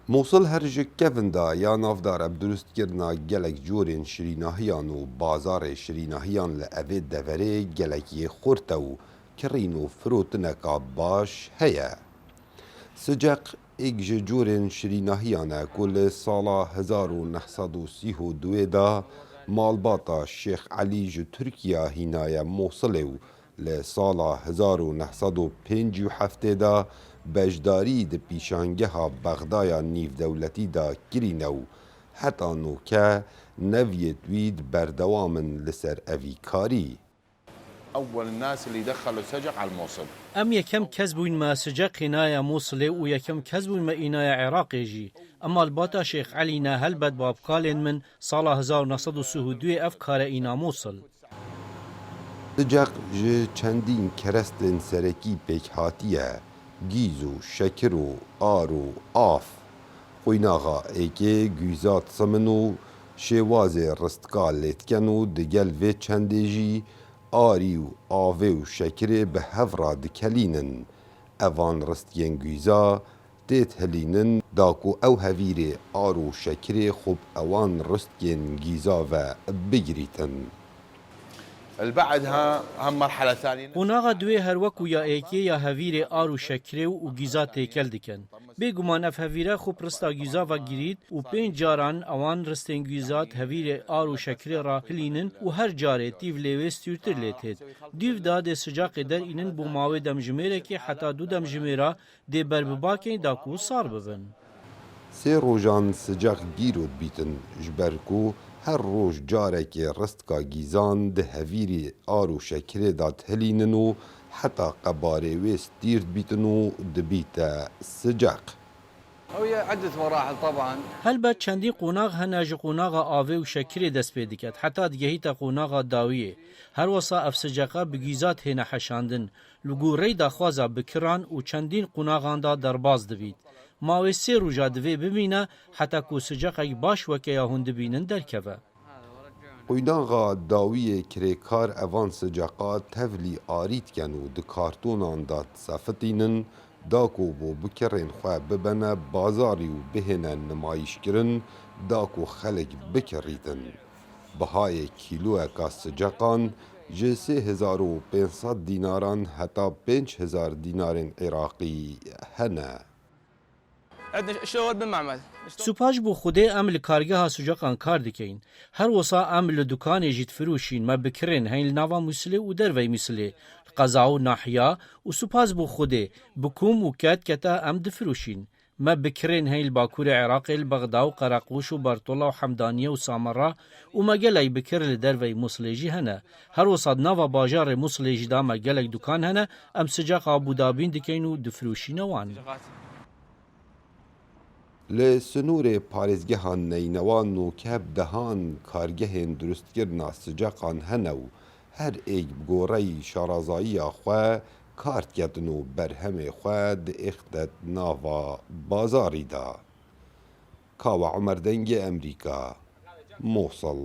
موصل هرج کەڤندا یا نافدارە دروستکردنا gelek corên şîrînahiyan û bazarê şîrînahiyan li evê deverê gelekî xurt e û kirîn û firotineka baş heye. Sicek êk ji corên şîrînahiyan e ku li sala 1932 da malbata Şêx Elî ji Tirkiya hînaye Mosilê û li sala 1957 da beşdarî di pîşangeha Bexdaya nîvdewletî da kirîne û heta noke neviyê wî berdewam in li ser evî karî. أول الناس اللي دخلوا سجق على الموصل. ام یکم کس بوین ما سجق هنای موصل و یکم کس بوین ما اینای عراقی جی. اما الباتا شیخ علی نه هل بد باب کالین من سال 1932 اف کار اینا موصل. Sicek ji çendîn kerestên serekî pêkhatiye, gîz û şekir û ar û af, xwînaxa êkê gûzat simin û şêwazê ristka lêtken û digel vê çendê jî arî û avê û şekirê bi hev re dikelînin. Evan ristiyên gûza tê hilînin da ku ew hevîrê ar û şekirê xwe bi ewan ristiyên gîza ve bigirîtin. بعدها هم مرحلة ثانية. قوناغا دوی هر وکو یا ایکی یا هویر آرو شکره و گیزا تیکل دکن. بگمان اف هویره خوب رستا گیزا و گیرید و پین جاران اوان رستین گیزات هویر آرو شکره را هلینن و هر جاره تیو لیوه ستیرتر لیتید. دیو دا ده سجاق در اینن بو ماوه دمجمیره که حتی دو دمجمیره ده بربباکین دا کو سار ببن. Sê rojan sicek gîrod bîtin ji ber ku her roj carekê ristka gîzan di hevîrê ar û şekirê da dihilînin û heta qebarê wê stîrt bîtin û dibîte sicek. هي عدة مراحل طبعا. هلبت چندی قوناغ هنه جی قوناغا آوه و شکری دست پیدکت حتی دگهی تا قوناغا داویه. هر وصا افسجاقا بگیزات هنه حشاندن. لگو ری دا خوازا بکران و چندین قوناغان دا درباز دوید. ماوی سی روژا دوی ببینه حتی کو سجاقای باش وکه یا هون دبینن درکوه. Xwînaxa dawiyê kirêkar evan siceqa tevlî arîtken û di kartonan da sefitînin da ku bo bikirên xwe bibene bazarî û bihêne nimayîşkirin da ku xelek bikirîtin. Bihayê kîloyeka siceqan ji 3500 dînaran heta 5000 dînarên Iraqî hene. عندنا شغل بالمعمل. سوپاج بو خوده ام لکارگه ها سجاقان کار دکین. هر وصا ام لدکان جید فروشین ما بکرین هین لناوا مسلی و دروی مسلی. قضا و ناحیا و سوپاز بو خوده بکوم و کت کتا ام دفروشین. ما بکرین هین الباکور عراق البغدا و قراقوش و برطولا و حمدانیه و سامرا و ما گلی بکر لدروی مسلی جی هنه. هر وصا ناوا باجار مسلی جی دا ما گلی دکان هنه ام سجاق ابو دابین دکین و دفروشین وان. Li Sinûrê parêzgeha neynewan nûkeb dehan kargehên durustkirina siceqan hene û her êk bi goreyî şarazayîya xwe kar diketin û berhemê xwe diêxte nava bazarî da. Kawa Emer Dengê Emerîka, Mosul.